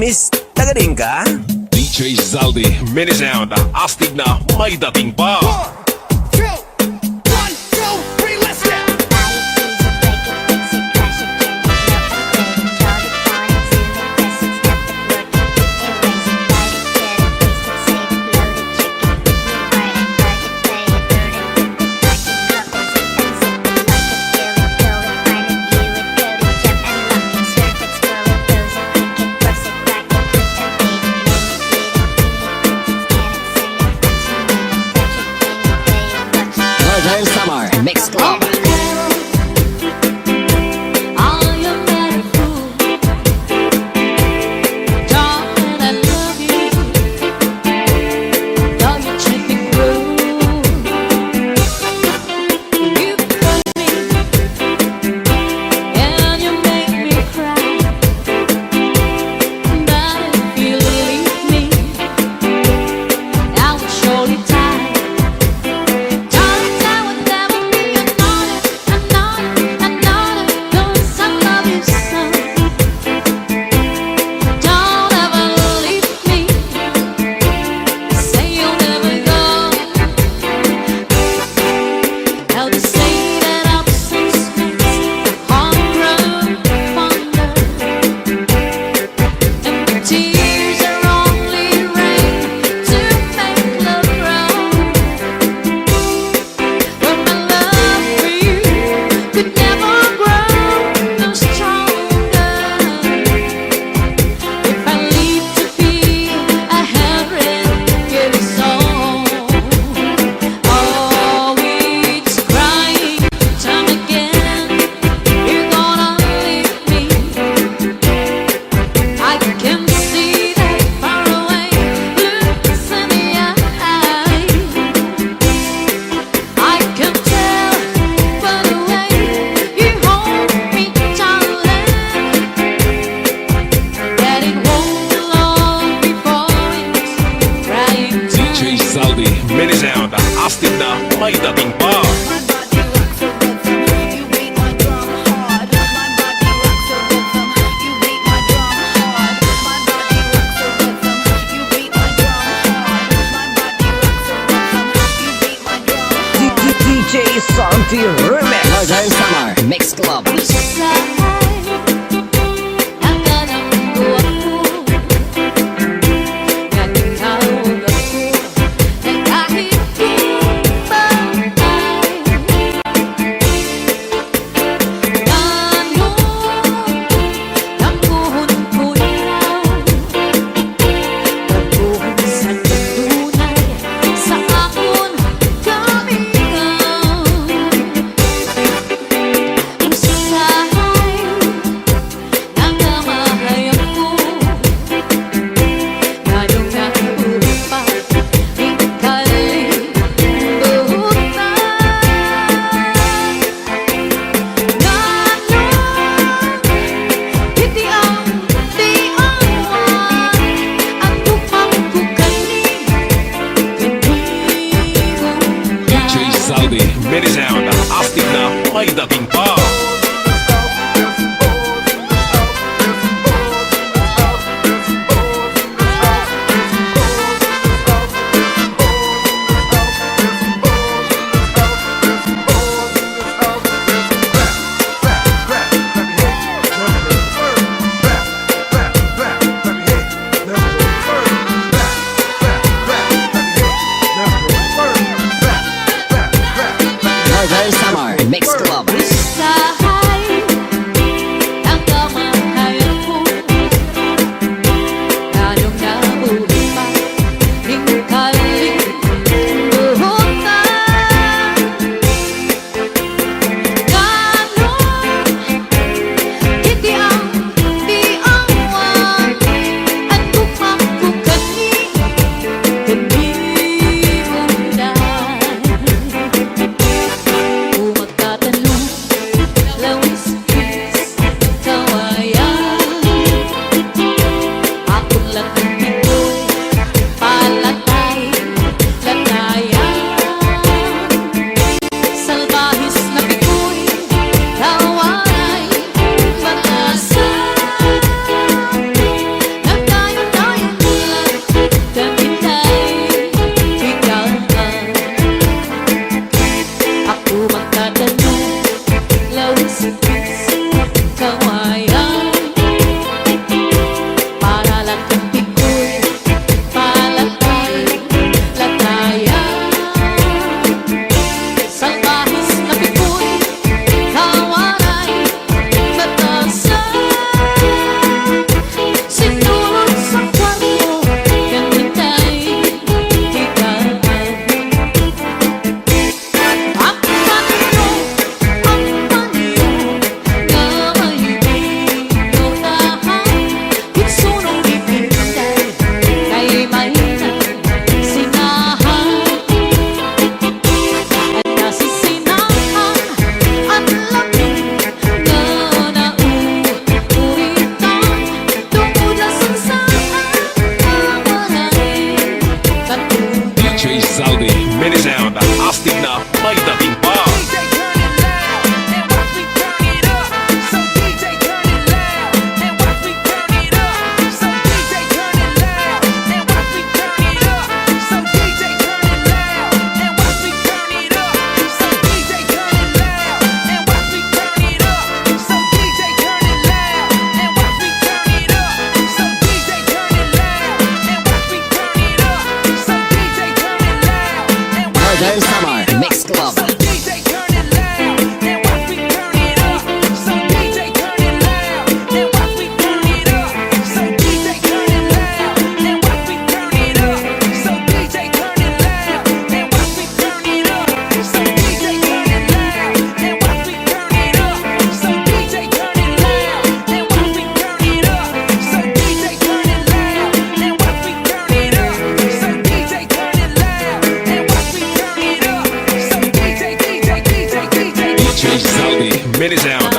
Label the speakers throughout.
Speaker 1: Miss, tagaling ka?
Speaker 2: DJ Zaldi, mini sound, astig na may dating pa.
Speaker 3: Summer Mix Club.
Speaker 2: Mini sound, astig na may dating pa.
Speaker 1: DJ Santi Remix.
Speaker 3: Northern Summer Mix Club.
Speaker 2: Mini sound, astig na may dating pa.
Speaker 3: Northern Summer Mix Club.
Speaker 4: Kung magtatanong
Speaker 2: mini sound.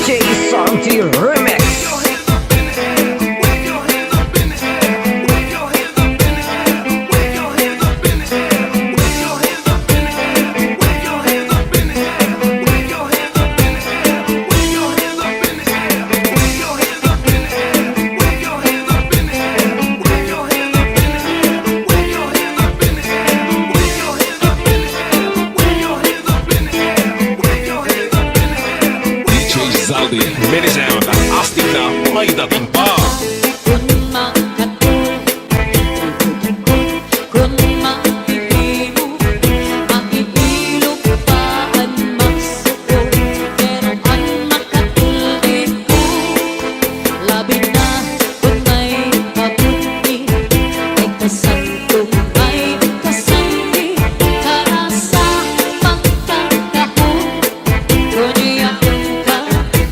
Speaker 1: DJ Santi Remix.
Speaker 2: Mini sound. Hastag na may dating pa.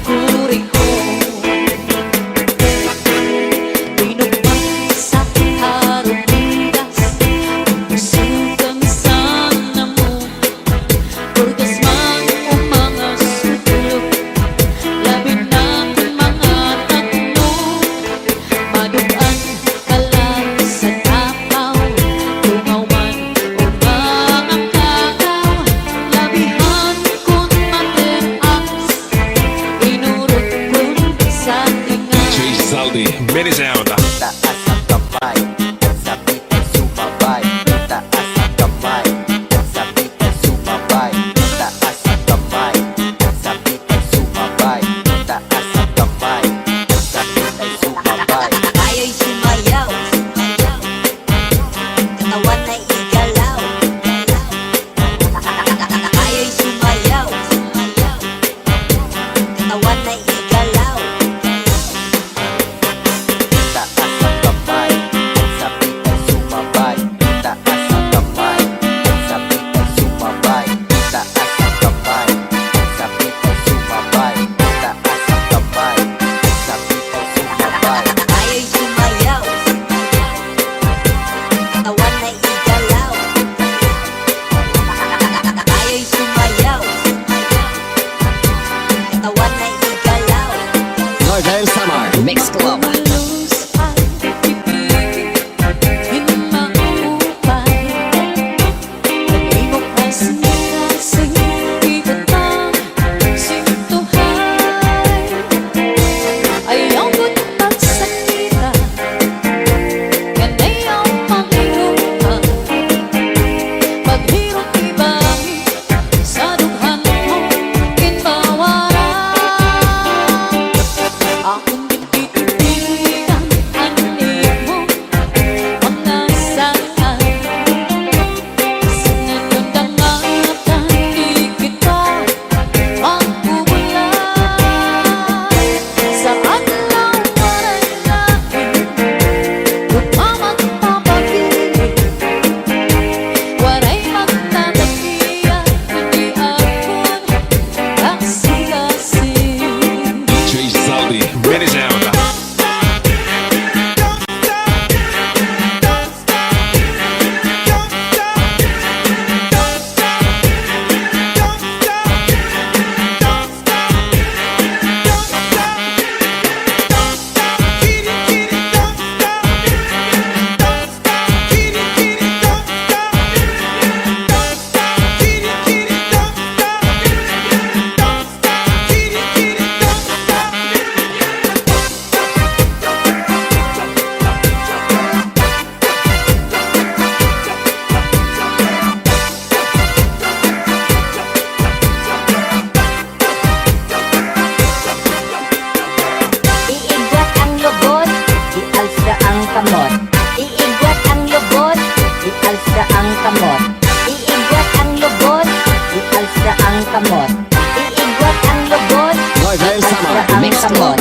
Speaker 4: Kuri ko
Speaker 3: Summer Mix Club.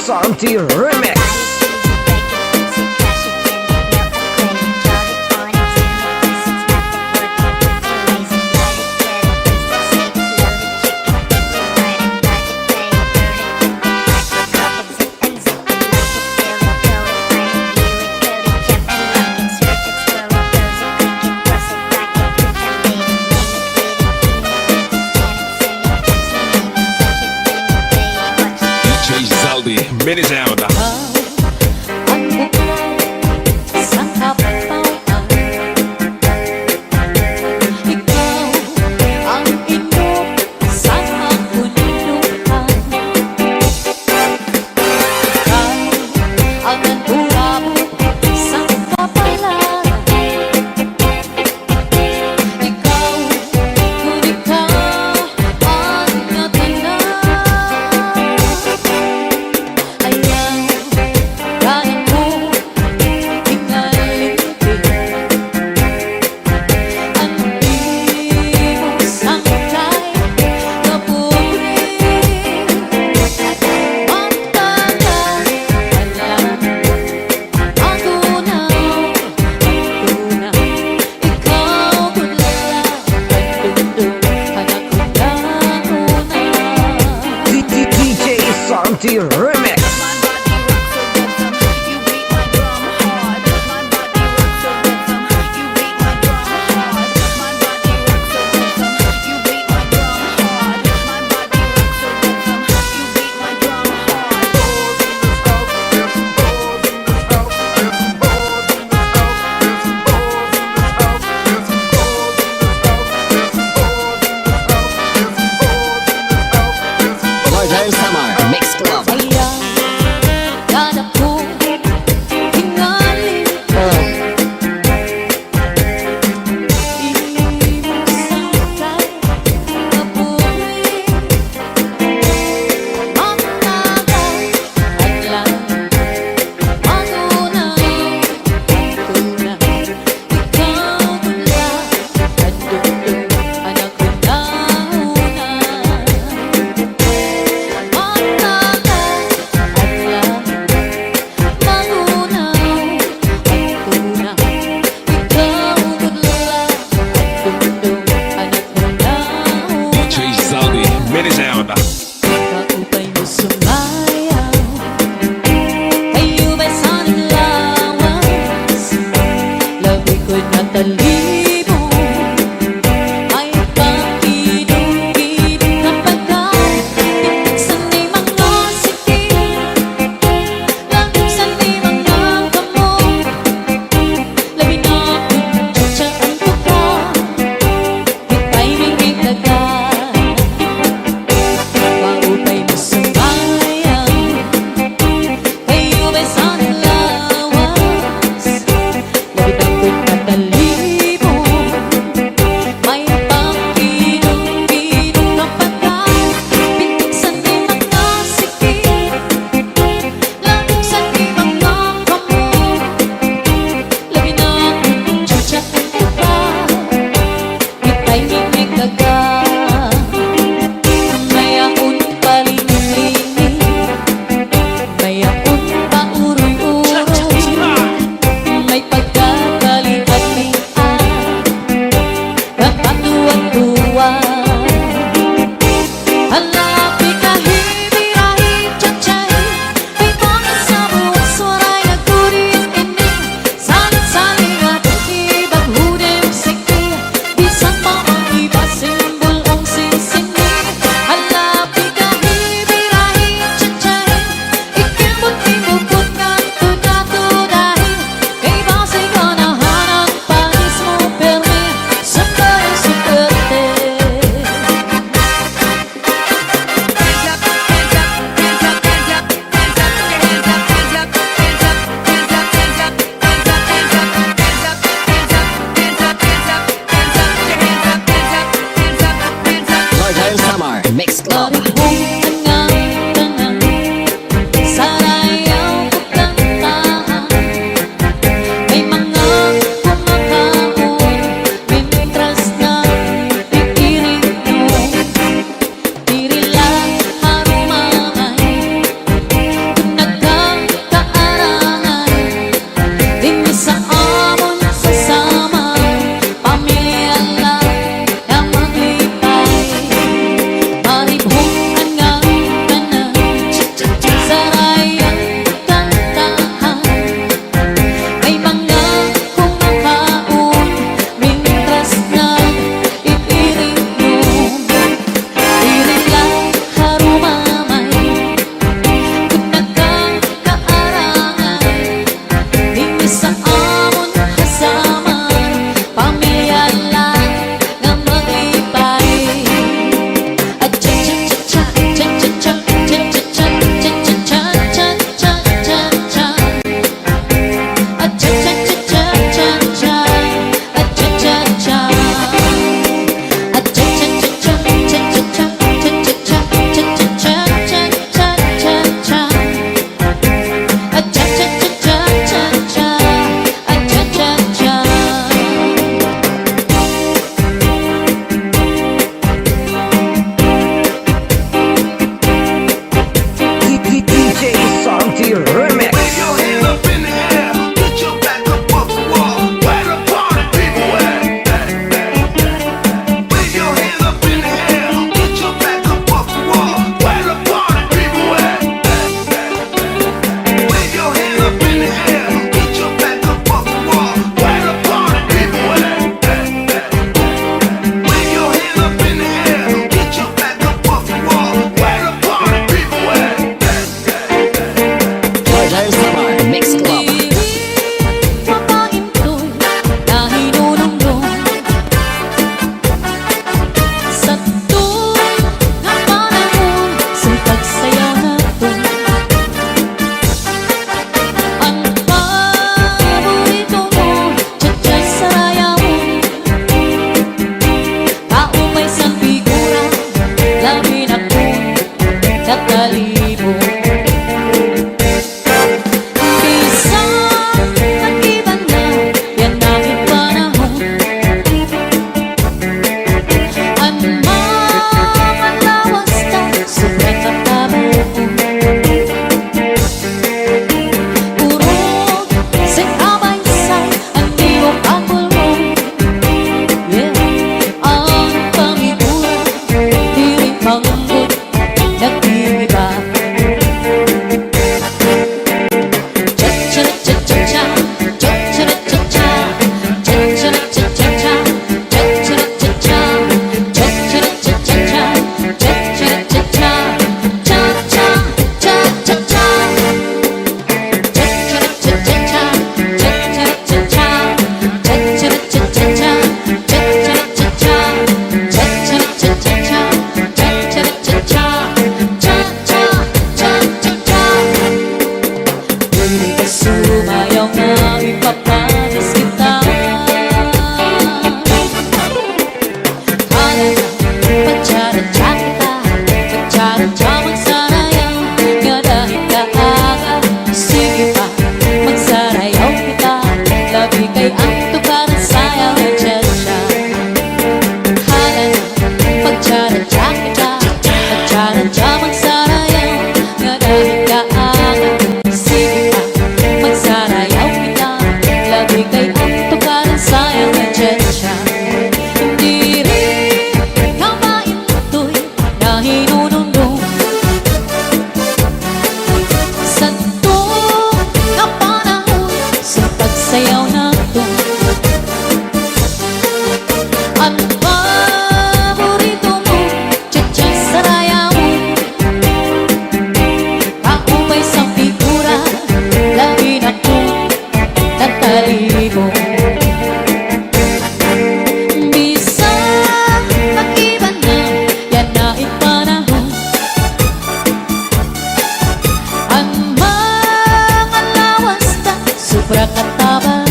Speaker 1: Santi Remix.
Speaker 2: Mini sound.
Speaker 1: Santi Remix.
Speaker 3: Summer Mix Club.
Speaker 2: Mini sound.
Speaker 4: Kaupay mo sumayaw, kayo ba'y sanang lawas? Labi ko'y natalimo, ay pakidong-kidong kapag sanay mga sikip, sanay mga kamot, labi na kung tsatsaan ko ka, di tayo may dagat.
Speaker 3: Mix Club.
Speaker 4: Sobra katabang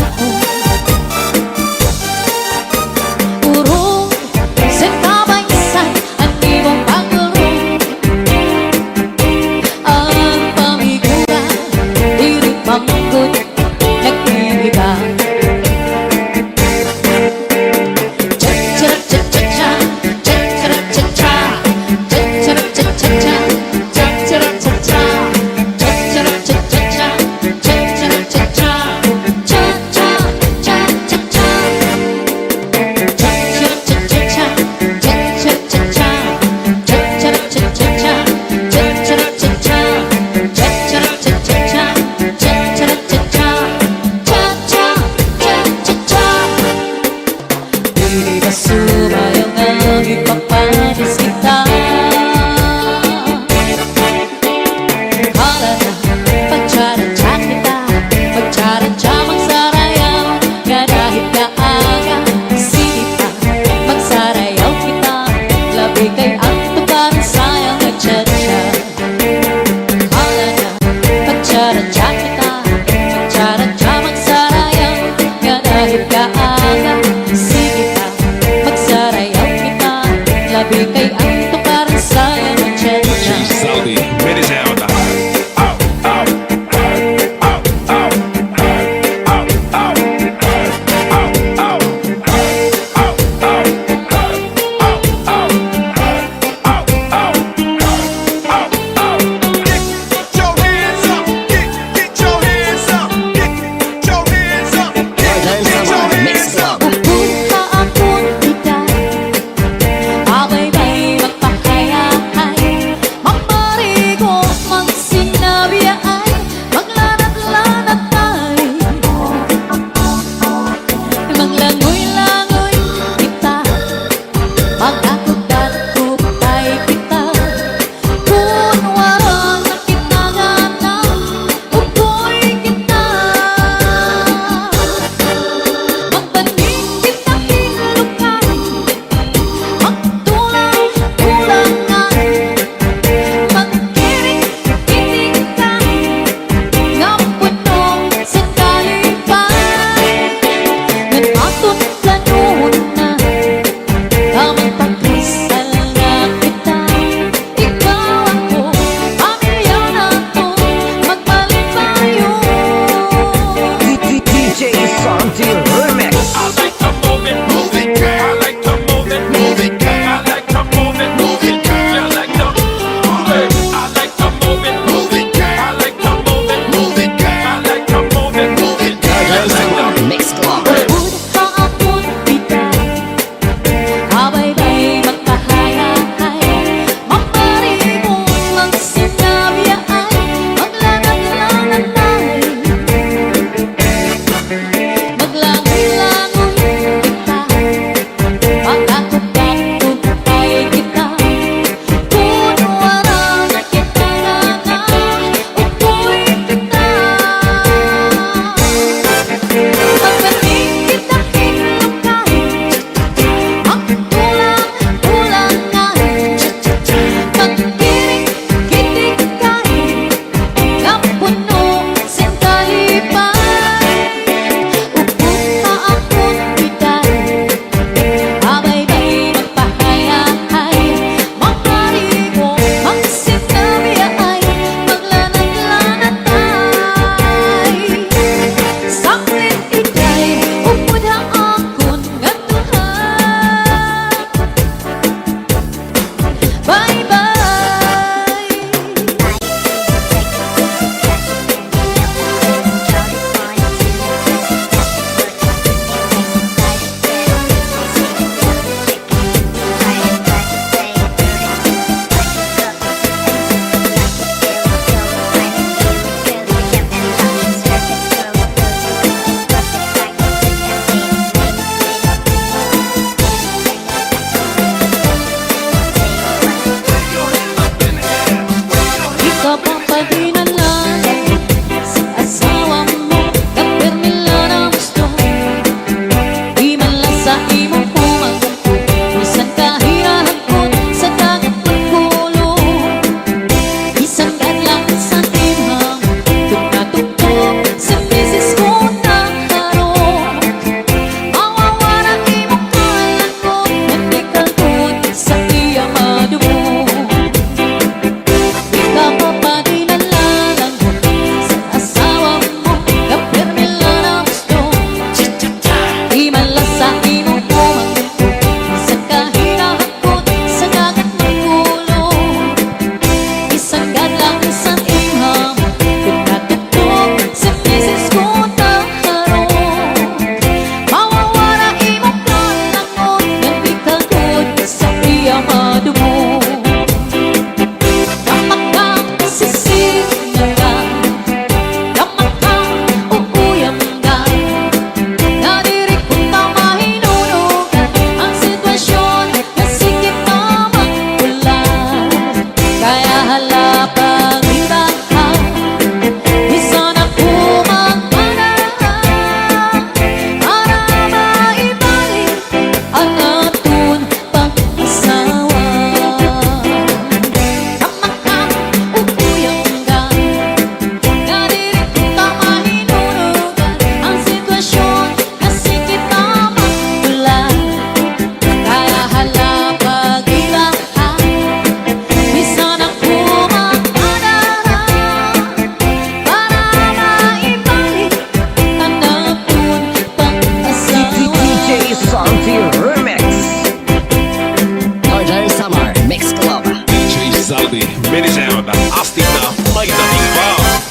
Speaker 2: mini sound, astig na may dating pa.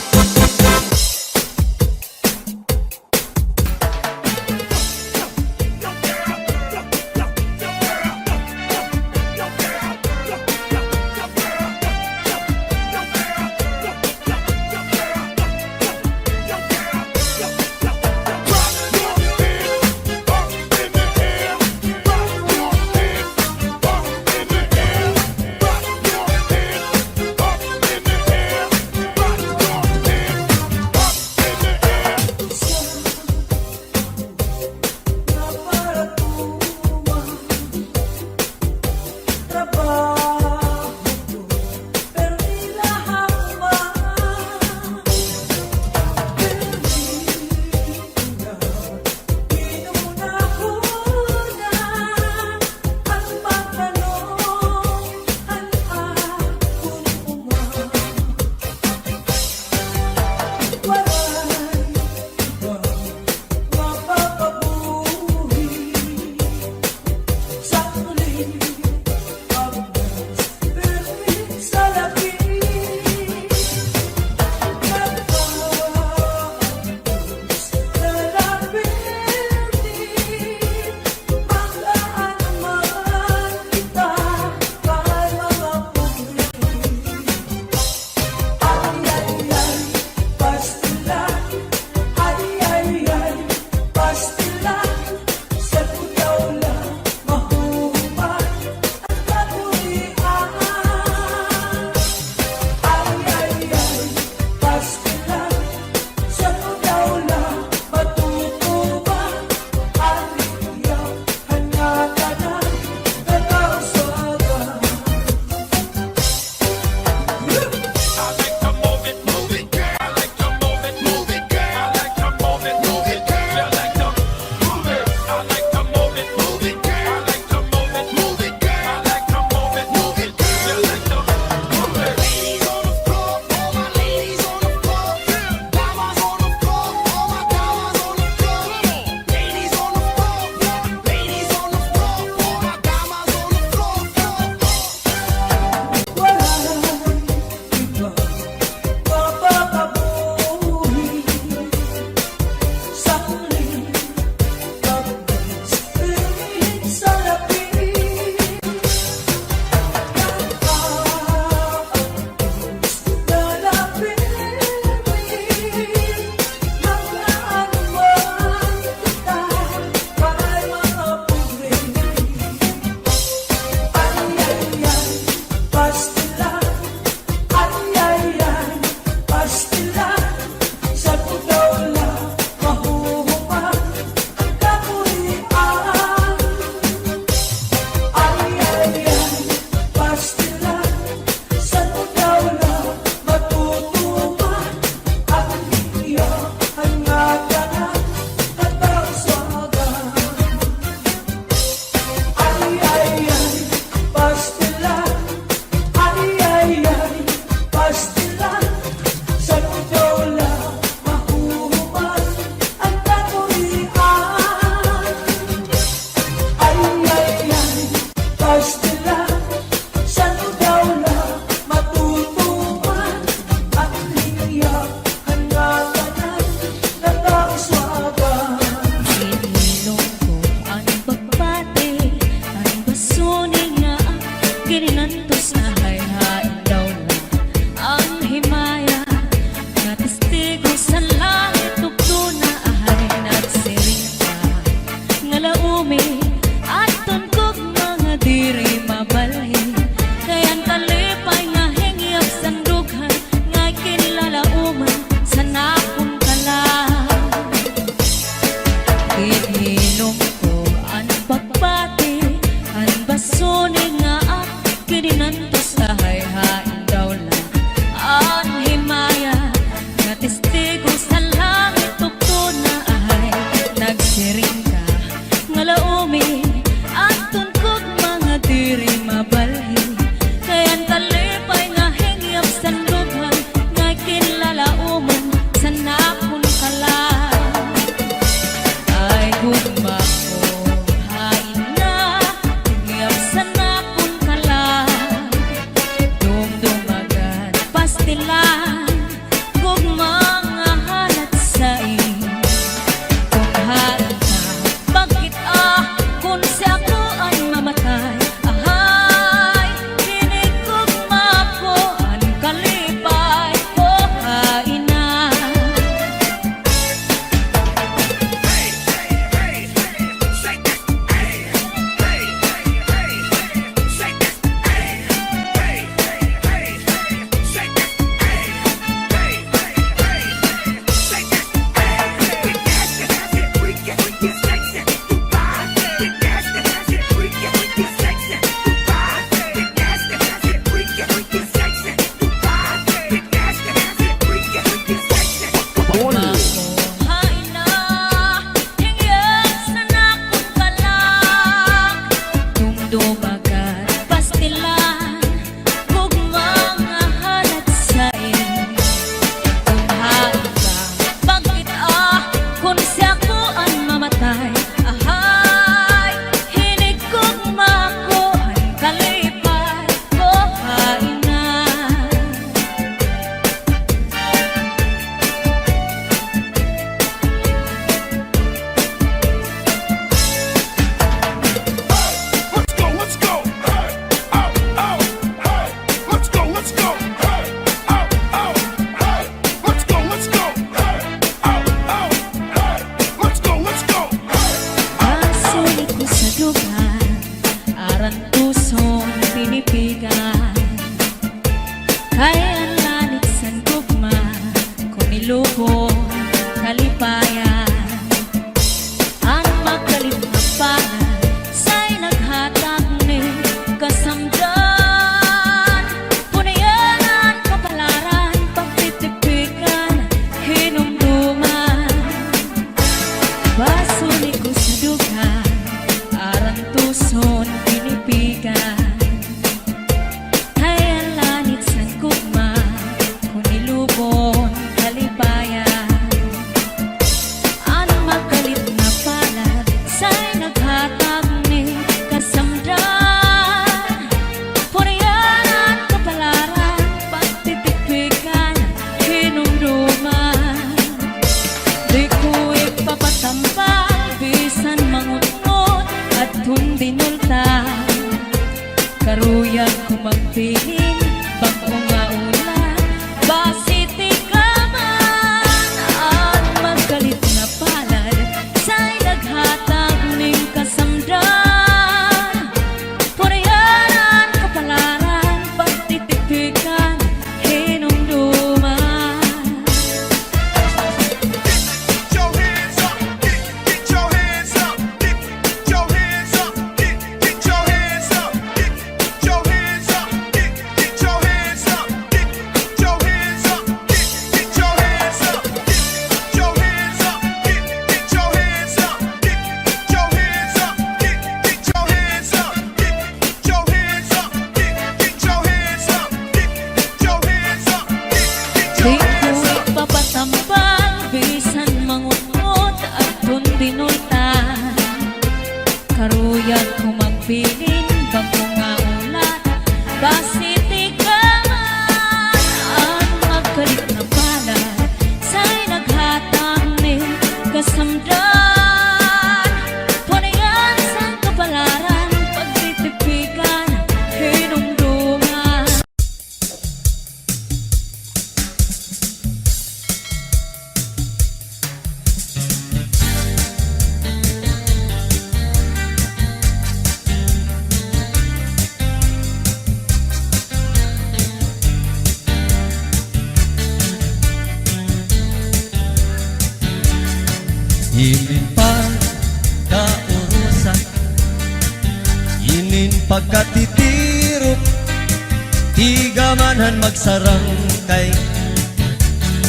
Speaker 5: Manhan magsarang kay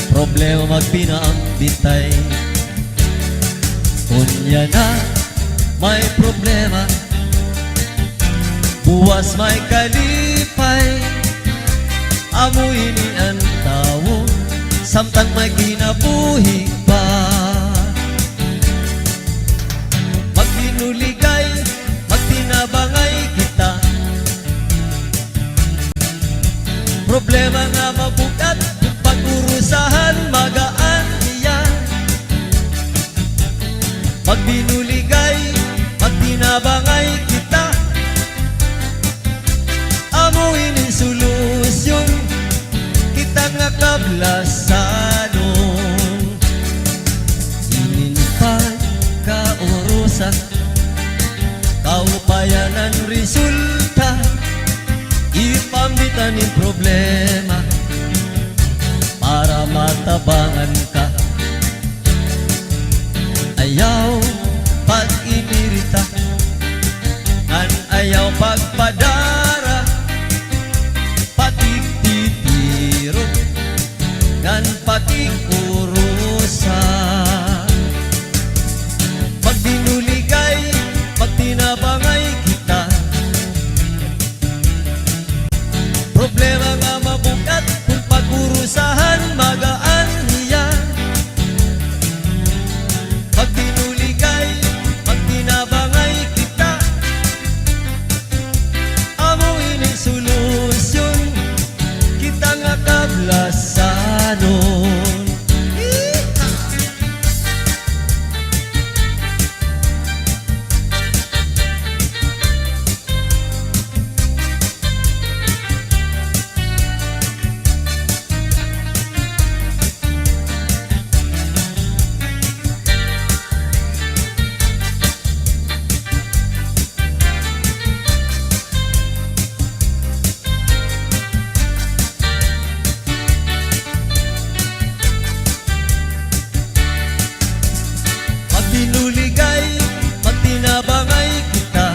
Speaker 5: problema magpinaambitay. Unya na may problema, buwas may kalipay. Amoy ni ang tao, samtang may kinabuhi pa. Magbinuligay, magtinabangay kita. Problema nga mabukat, pag-urusahan magaan iyan. Magbinuligay, magtinabangay kita. Amuin ang solusyon, kita nga kablasanon. Ininpag kaurusan, kaupayan ang resulta. Ipambitan ang problema para matabangan ka. Ayaw pag-inirita, an ayaw pagpadara, patik-titiro, gan patik-urusa. Pag binuligay, pag tinabangay kita, problema nga mabukat, kung pag-urusahan magaan iyan. Pag binuligay, pag tinabangay kita, amuin ang solusyon, kita nga kablasanon. Binuligay, magtinabangay kita.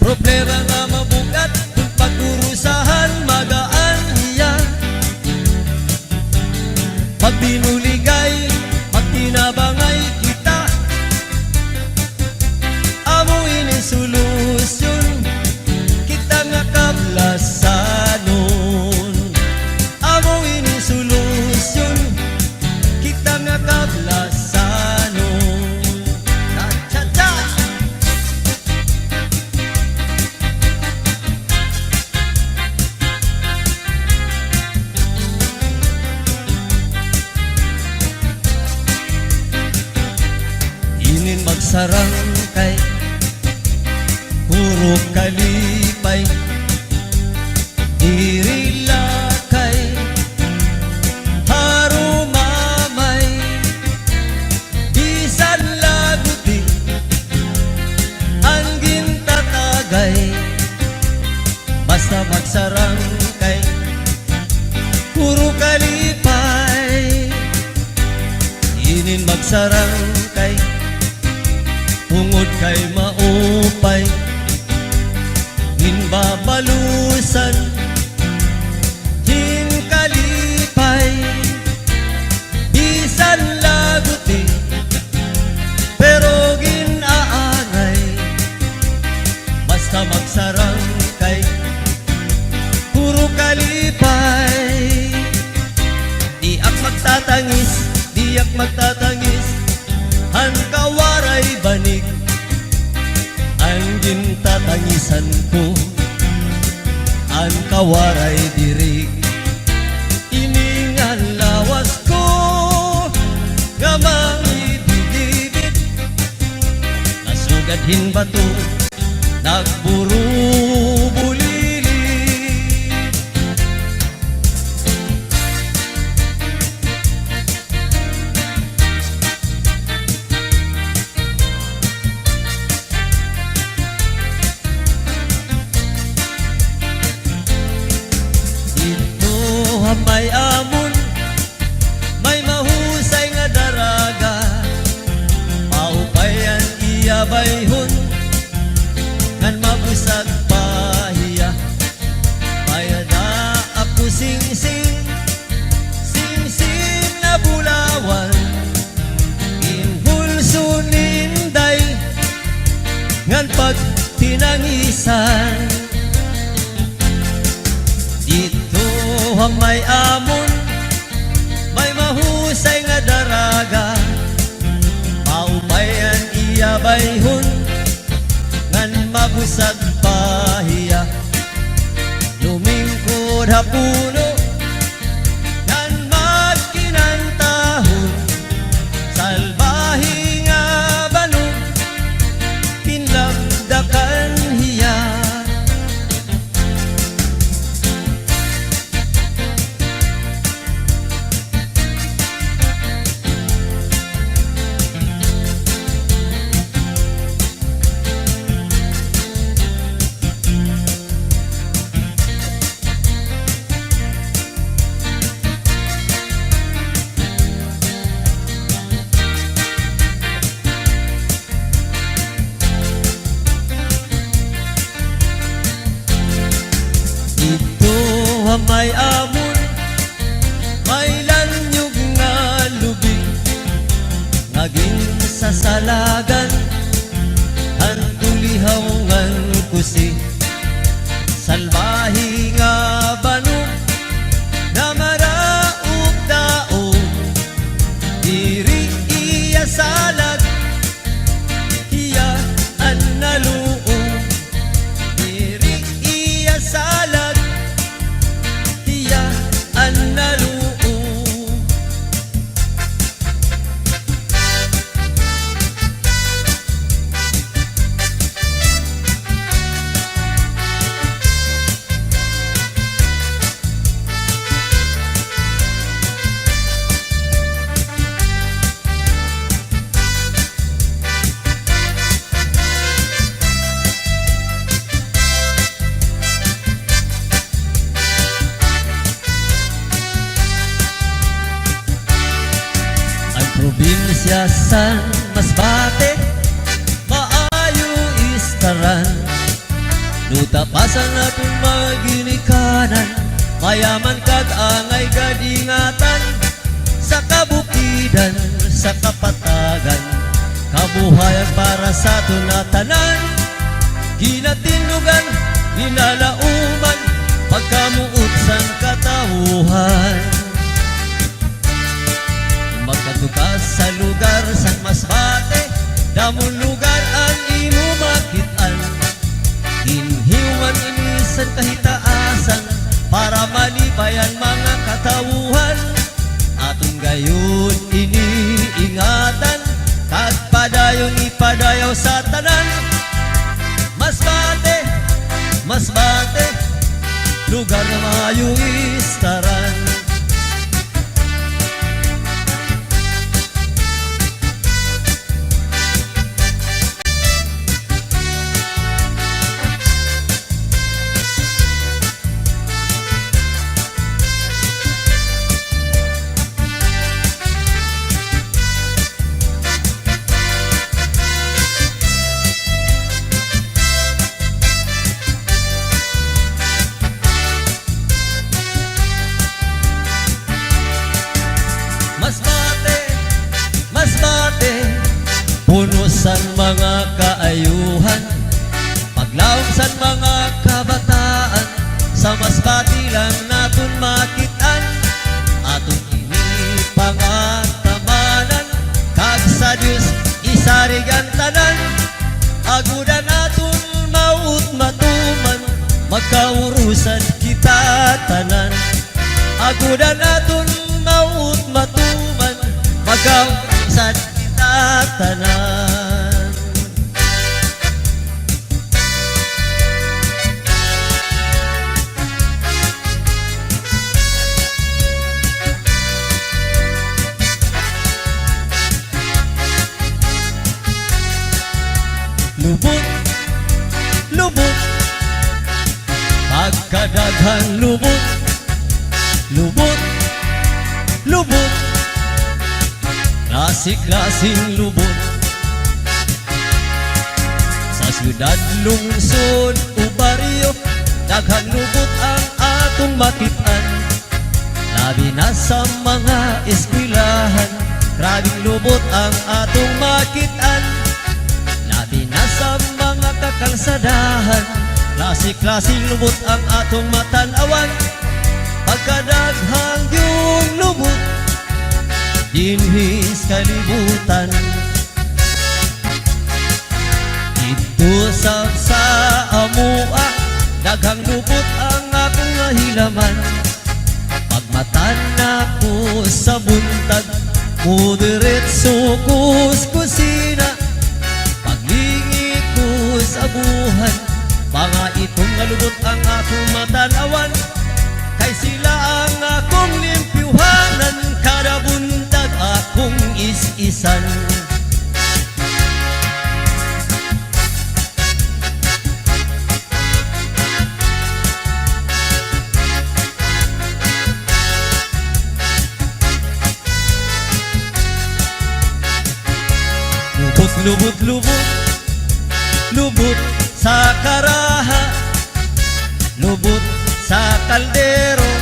Speaker 5: Problema nga mabukat, kung pag-urusahan magaan iyan. Pag binuligay, magtinabangay kita. Amuin ang solusyon, kita nga kablasanon. Amuin ang solusyon, kita nga kablasanon. Cha-cha-cha! Inin magsarang kay puro kalipay. Irilakay harumamay, bisan laguti ang gintatagay. Basta magsarang kay puro kalipay. Inin magsarang kay ungod kay maupay. Hinbabalusan, hinkalipay, bisan laguti, pero ginaangay. Basta magsarang kay puro kalipay. Diak magtatangis, diak magtatangis, ang kawaray banig. Ang gintatangisan ko, ang kawaray dirig. Iningan lawas ko, nga mangibigibig. Nasugadhin bato, nagburu bulili. May amon, may mahusay nga daraga. Paupayan iyabayhon, ngan mabusag pahi. ang may amon, may mahusay nga daraga. Maupayan iya bayhon, ngan mabusag pahiya. Lumingkod hapuno, ngan magkinantahon. Salbahi nga balog, pinlagdakan hiya. Ito ang may amon, may lanyog nga lubig, naging sasalagan, ang tulihaw ngan kusi. Salbahi nga banog, na maraog daog, diri iya salag, iya ang naluong. Diri iya salag, iya ang naluong. Ang probinsya San Masbate, maayo istaran. Nutapasan natin maginikanan, mayaman kag angay gadingatan. Sa kabukidan, sa kapatagan, kabuhayan para sa tunatanan. Ginatinugan, ginalauman, pagkamuot san katawuhan. Magkatukas sa lugar San Masbate, damon lugar ang imo makitaan. Inhiwan inisan kahitaasan, para malipayan mga katawuhan. Atong gayon iniingatan, kag padayon ipadayaw sa tanan. Masbate, Masbate, lugar na maayo istaran. Masbate, Masbate, puno san mga kaayuhan, paglaom san mga kabataan. Sa Masbate lang naton makitaan, atong inipangatamanan, kag sa Dios isarigan tanan. Agudan naton maut matuman, magkaurusan kita tanan. Agudan naton maut matuman, magkaurusan kita tanan. Lubot, lubot, pagkadaghan lubot. Lubot, lubot, klasik-klasing lubot. Sa syudad, lungsod, o baryo, daghang lubot ang atong makitaan. Labi na sa mga eskwelahan, grabing lubot ang atong makitaan. Labi na sa mga kakalsadahan, klase-klaseng lubot ang atong matanawan. Pag Pagkadaghang yung lubot dinhis kalibutan, dito sa amua daghang lubot ang akong nahilaman. Pagmatan ako sa buntag mudiretso kus kusina, paglingi ko sa buhan mga itong nalubot ang akong matanawan. Kay sila ang akong limpyuhanan, kada buntag akong is-isan. Lubot, lubot, lubot sa karaha, lubot sa kaldero,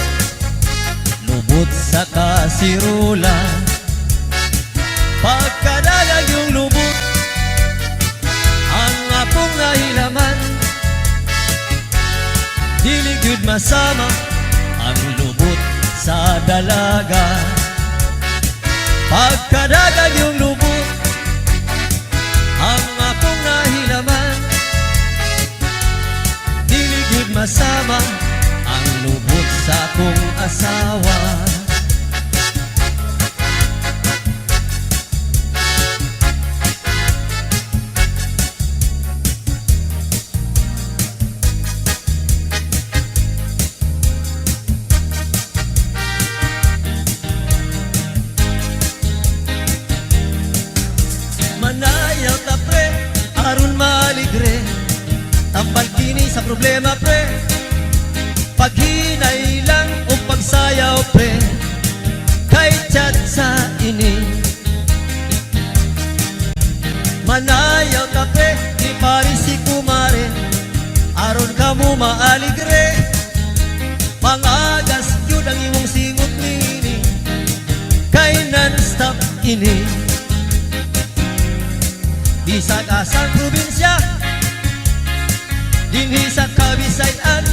Speaker 5: lubot sa kasirula. Pagkadalag yung lubot ang akong nahilaman, dili gyud masama ang lubot sa dalaga. Pagkadalag yung lubot ang akong nahilaman, dili gyud masama ang lubot sa akong asawa. Manayaw ta pre, aron maligre, tampal kini sa problema pre, paghinay lang o pagsayaw pre, kay chat sa ini. Manayaw ta pre, di pari si kumare, aron kamo maaligre, pangagas yun ang imong singot nini, kay non-stop ini. Di sa kasang probinsya, dinhi sa Kabisayan,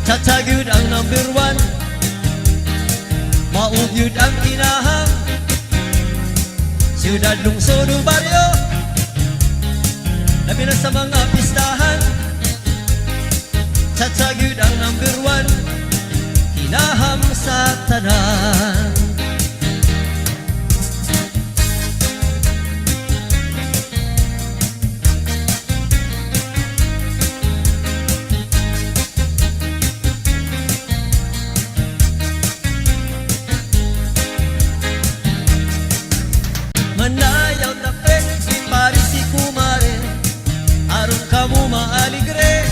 Speaker 5: Tatagyud ang number 1, maugyud ang kinahang, siyudad lungsod o baryo, labi na sa mga pistahan. Tatagyud ang number 1, kinahang sa tanan. Manayaw ta pre, di pari si kumare, aron kamo maaligre,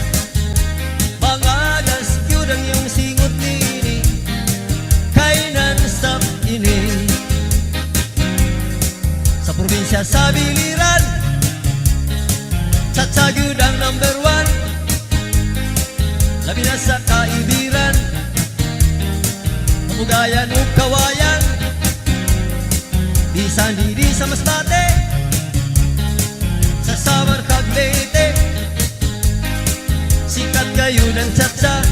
Speaker 5: pangalas yun ang iyong singot nini, kay non-stop ini. Sa probinsya sa biliran, Tatagyud ang number 1, labi na sa kaibiran, mabugayan o kawayan, di sa Masbate, sa Samar kag Leyte, sikat gayon ang tsatsa,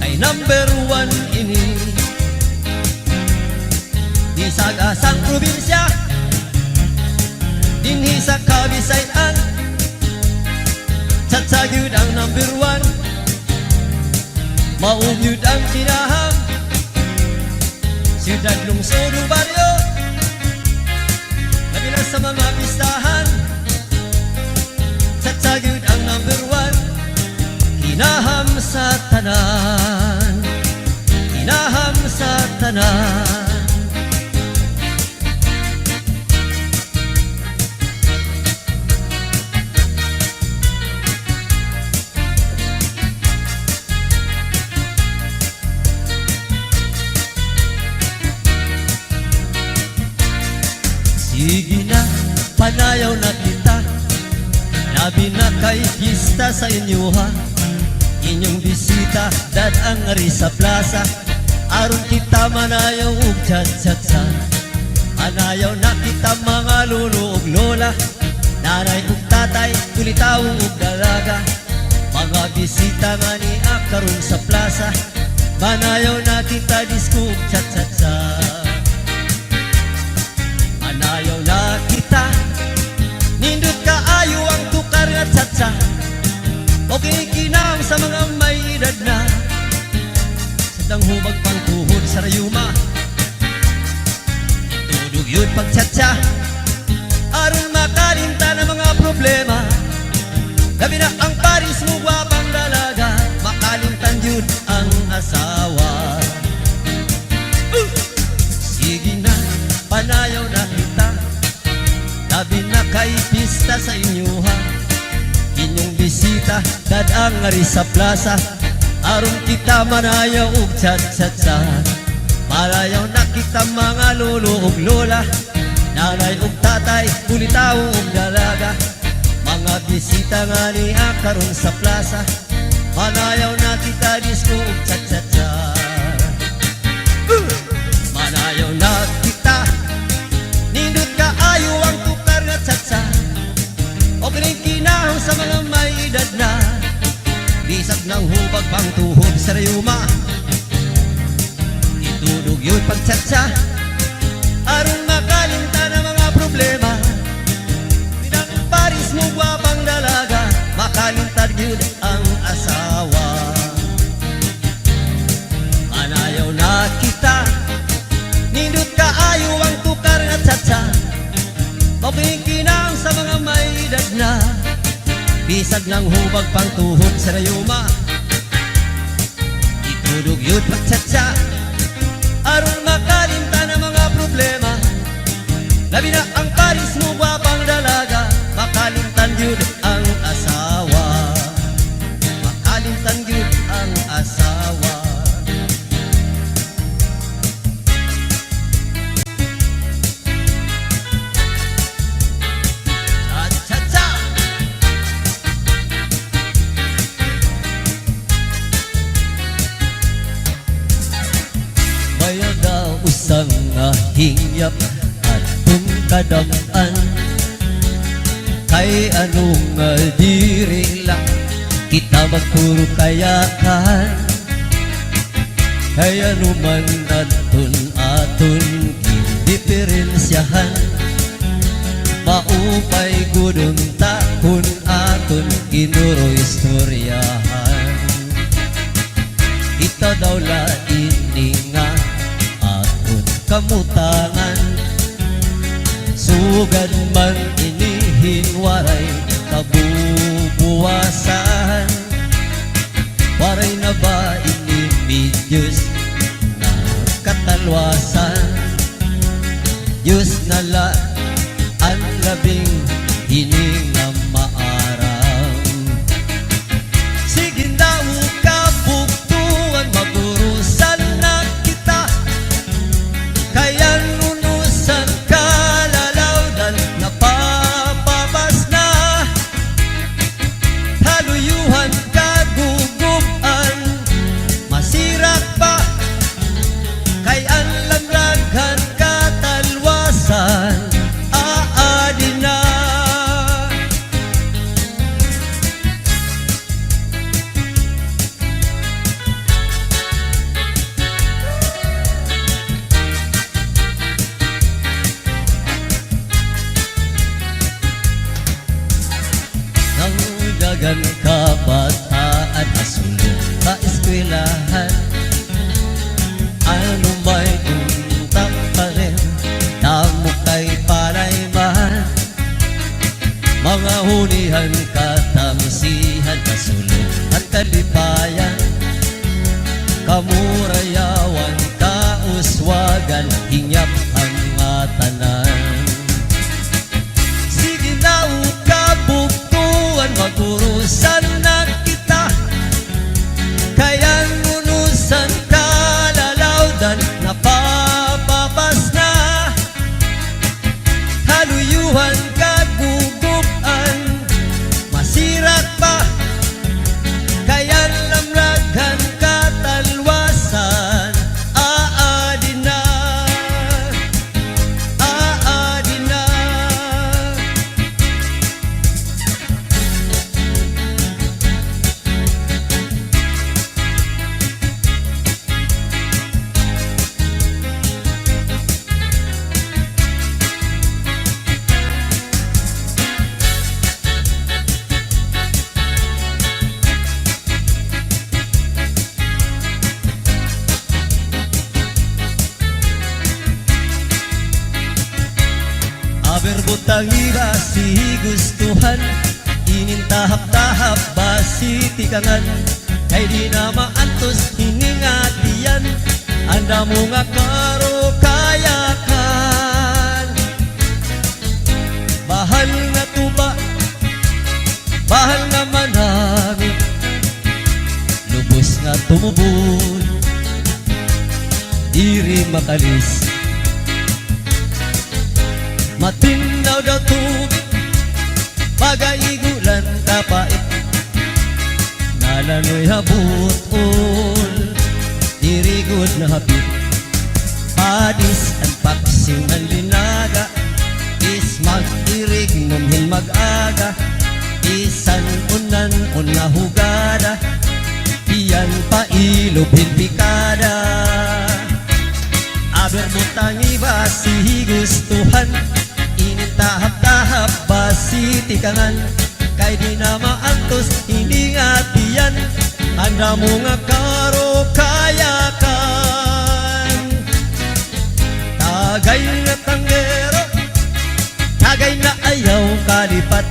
Speaker 5: ay number 1 ini. Di sa asang probinsya, dinhi sa Kabisayan, Tatagyud ang number 1, maugyud ang kinahang, siyudad lungsod o baryo, labi na sa mga pistahan. Tatagyud ang number 1, kinaham sa tanan, kinaham sa tanan. Sige na, panayaw na kita, labi na kay pista sa inyo ha. Inyong bisita, dadang ari sa plaza, aron kita manayaw ug chat-chat sa. Anayaw na kita mga lolo ug lola, nanay ug tatay, kulitaw ug dalaga. Mga bisita nga ni akaron sa plaza, Manayaw na kita disco cha-cha-cha. Manayaw na kita, nindot ka ayo ang tukar nga cha-cha. O kinikinam sa mga may edad na, sadang hubag pang tuhod sa rayuma. Itudog yun pag cha-cha, aron makalimta ng mga problema. Gabi na ang Paris mo gwapang dalaga, makalimtan yun ang asawa. Sige na, panayaw na kita, gabi na kay pista sa inyo ha. Inyong bisita, dadang ngari sa plaza, aron kita manayaw og cha-cha-cha. Malayaw na kita mga lolo og lola, nanay og tatay, kulitaw og dalaga. Mga bisita nga niya karon sa plaza, manayaw na kita disco og cha-cha-cha. Manayaw na kita, nindot ka ayo ang tukar nga cha-cha. O kinikinahon sa mga may edad na, bisag ng hubag pang tuhod sa rayuma. Itudog yun pag cha-cha, aron makalimta ng mga problema. Pinang Paris mo gwapang dalaga, makalimta yun ang asawa. Manayaw na kita, nindot ka ayo ang tukar nga cha-cha. Mabikinang sa mga may edad na, bisag ng hubag pang tuhod sa rayuma. Itudog yun pag cha-cha, aron makalimta ng mga problema. Labi na ang Paris mo gwapang dalaga, makalimtan yun ang asawa. Makalimtan yun ang asawa. Cha-cha-cha! Mayaga usang hingyap at kadam-an, kay anong diri lang kita magpuro kayakan. Kay anuman aton diferensyahan, maupay gudong takon aton kinuro istoryahan. Kita daw lain nga aton kamutangan, sugad man inihin waray kabubuwasan. Waray na ba inimidyos na katalwasan? Diyos na la ang labing hining na maaram. Sige daw kabuktuan, magurusan na kita, kaya nunusan kalalawdan napapabas na. Haluyuhan kagugupan, masirak pa, kay ang lamraghan katalwasan aadi na. Nang dagan kabataan asulong sa eskwelahan, ano may untak pa rin, tamo kay palayman. Mga hunihan, katamsihan, kasulong at kalipayan, kamurayawan, kauswagan, hingyap ang tanan. Sige na kabuktuan, magurusan na kita, kaya nunusan tangi ba si gustuhan, inintahap-tahap ba si tikangan, kay di na maantos hiningatiyan, anda mo nga karo kayakan. Bahal nga tuba, bahal nga manami, lubos nga tumubon, diri makalis. Matinaw daw tubig, pagaigulan kapait, nalanoy habutol, dirigod na hapit. Padis ang paksiw ng linaga, is mag-irig numhin mag-aga, isan unan una hugada, iyan pa ilubhin pikada. Aber mo tangi ba si gustuhan, inintahap-tahap ba si tikangan, kay di na maantos hindi nga tiyan, anda mo nga karo kayakan. Tagay na tanggero, tagay na ayaw kalipat,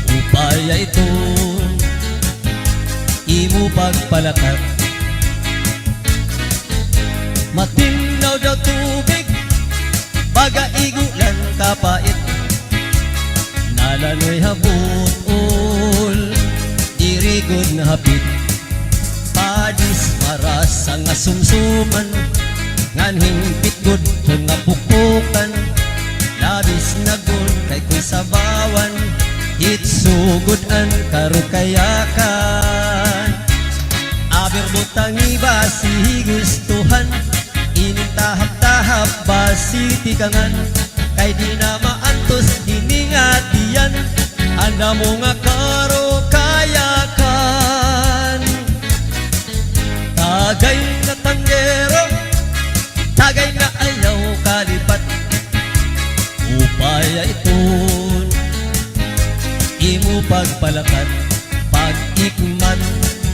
Speaker 5: upaya ito imo pagpalakat. Matinaw daw tubig, pagaigulan kapait, nalanoy habutol, dirigod na hapit. Padis maras ang asumsuman, nganhing pitgod nga pupukan, labis na gud kay kung sabawan, itsugod an karukayakan. Aber mo tangi ba si gustuhan, inintahap-tahap ba si tikangan, kay di na maantos hiningatiyan, anda mo nga karo kayakan. Tagay na tanggero, tagay na ayaw kalipat, upaya iton imo pagpalakat, pag-ikman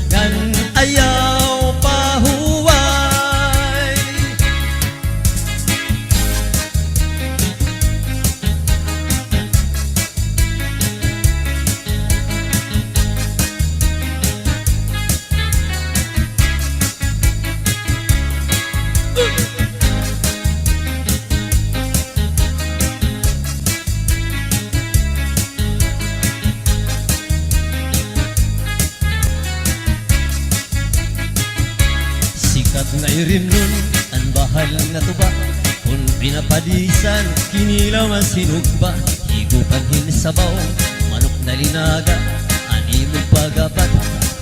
Speaker 5: ngan ayaw pahuway. Sikat nga irimnon ang bahal nga tuba, kung pinapadisan kinila masinugba, higupan hinsabaw manok na linaga, animo pagapat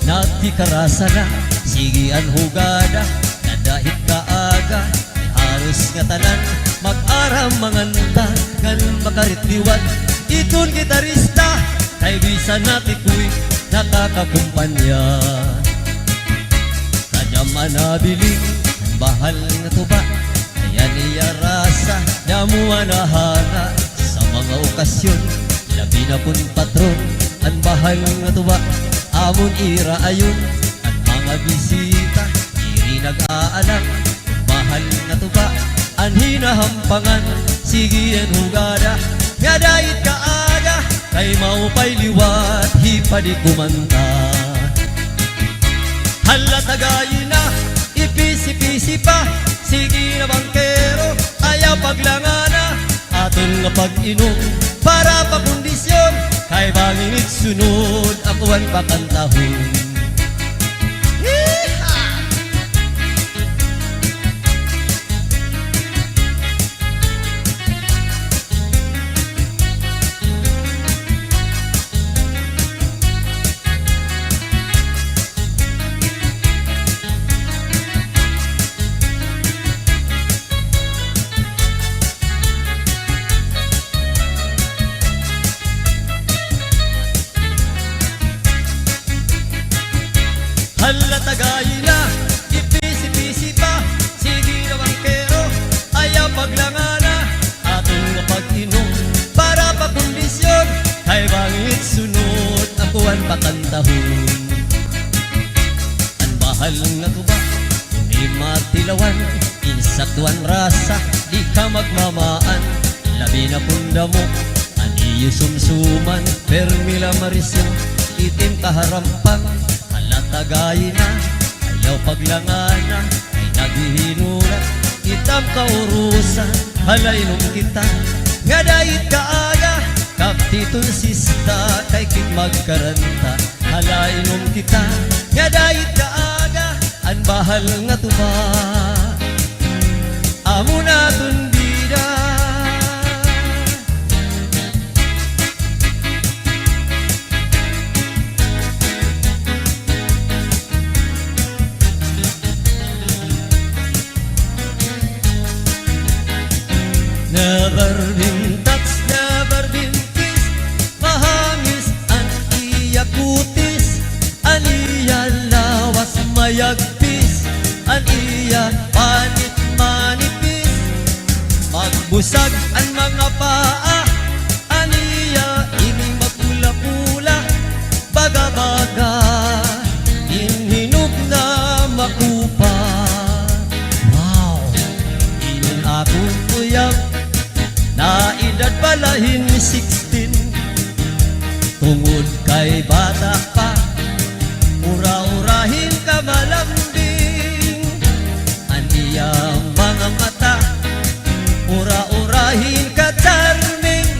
Speaker 5: nati karasa na, sige an hugada nadahit kaaga, halos nga tanan mag-aram manganta ngan makaritliwan, iton gitarista kay bisan natikuy nakakakumpanya. Kadyaman na biling ang bahal nga tuba, kaya niya rasa damuan na hana, sa mga okasyon labi na pun patron, ang bahal nga tuba amon ira ayon, ang mga bisita iri nag-aanak, bahal nga tuba ang hinahampangan, sige ang hugada nga dahit kaaga, kay maupay liwat hipadi kumanta. Hala tagayin na, ipisi-pisi pa, sige na bangkero, ayaw paglangana, aton nga pag-inom, para pa kondisyon, kay banginit sunod, akuan pakantahon. Hala tagayin na, ipisi-pisi pa, sige na bangkero, ayaw paglangana, aton nga pag-inom, para pa kondisyon, kay bangit sunod, akuan pakantahon. Ang bahal nga tuba, di matilawan, insaktuan rasa, di ka magmamaan, labi na punda mo, aniyo sumsuman, permila marisyo, itim kaharampang, halatagay na, ayaw paglangana, ay naghihinulat, itam kaurusan, halainom kita, nga dahit kaaga, kaptitong sista, kay kit magkaranta, halainom kita, nga dahit kaaga, ang bahal nga tuba, amo na tundida. Never been touched, never been kissed, mahangis ang iya kutis, ang iya lawas mayagpis, ang iya panit manipis, magbusag ang mga paa, ang iya ining magpula-pula, baga-baga, inhinog na makupa. Wow, inin akong uyab, na edad palahin 16, tungod kay bata pa, ura-urahin ka malambing, ang iyang mga mata, ura-urahin ka charming,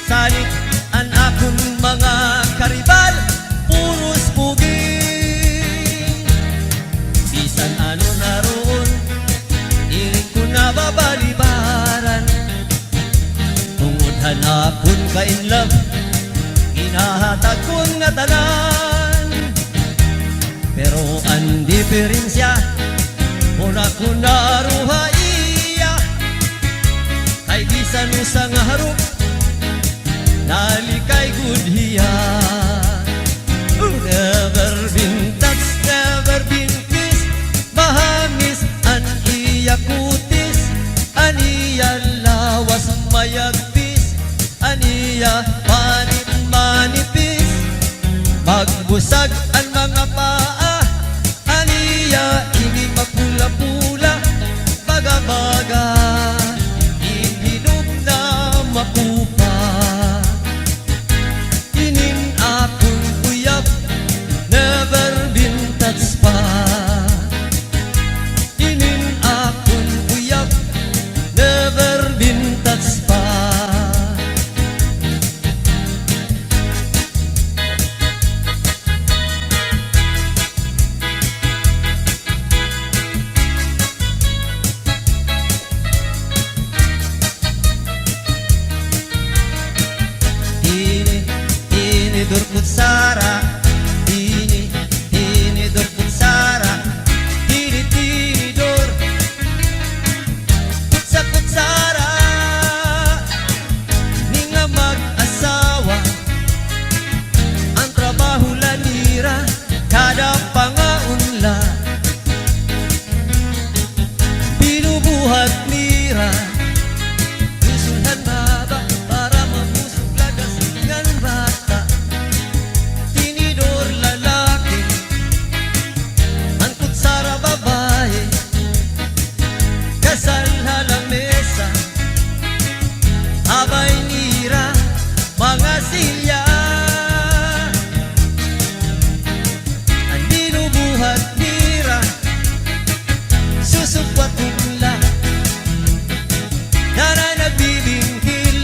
Speaker 5: salit ang akong mga karibal, puros puging, bisan ano naroon, iling ko na babalibaran, tungod hanapon ka in love, inahatag kong natanan, pero ang diferensya, muna ko naruha iya, kay bisan usang harap, nalikay good hiya. Never been touched, never been kissed, mahangis ang iya kutis, ang iya lawas mayagpis, ang iya panit manipis, magbusag ang mga paa, ang iya ini magpula-pula, baga-baga, inhinog na makupa, inin akong uyab, never been touched pa, inin akong uyab, never been touched pa. Dur kutsara, ini dur kutsara, tini dur kutsa kutsara, ni nga mag-asawa, ang trabaho lanira, kada pangaunla, binubuhat nira, gusuhan baba para mabusog lagas ngan bata. Kasal halamesa, abay nira, mga silya, ang binubuhat nira, susupwat nila, na nagbibingkil,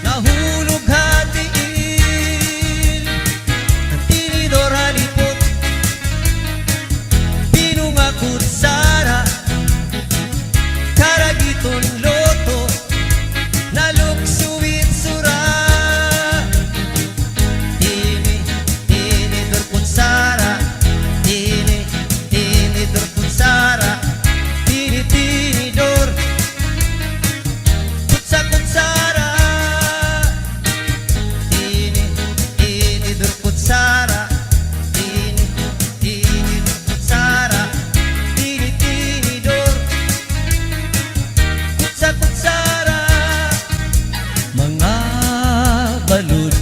Speaker 5: nahulog hatiin, ang tinidor halipot, pinungakot sara, karagiton loto, naluksuwit sura, tini durkut sara, tini durkut sara, tini dor, kutsa kutsara, tini durkut sara, tini durkut sara, tini dor, sa kutsara, mga balud,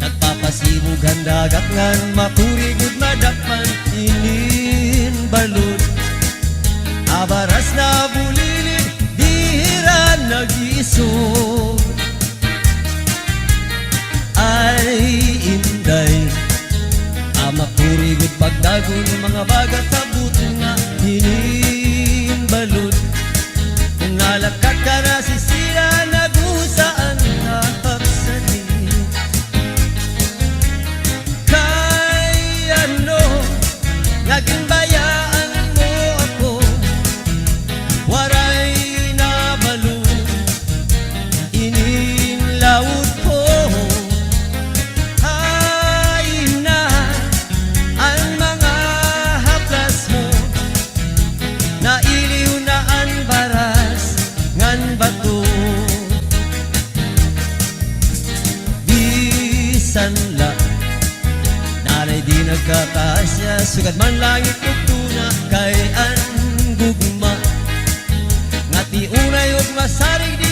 Speaker 5: nagpapasibog ang dagat ngan makurigod madakpan, inin balud, abaras na bulilid, dihira isog ay inday Amapurigod pagdagon mga bagat sabut nga hinimbalod Kung nalakat ka na sisira nagusaan na pagsani Kay ano naging bayaan mo ako Waray na balod ininlawod ko sanla Nalay di nagkakasya Sugad man langit ug tuna Kay ang gugma Nga ti unay ug masarig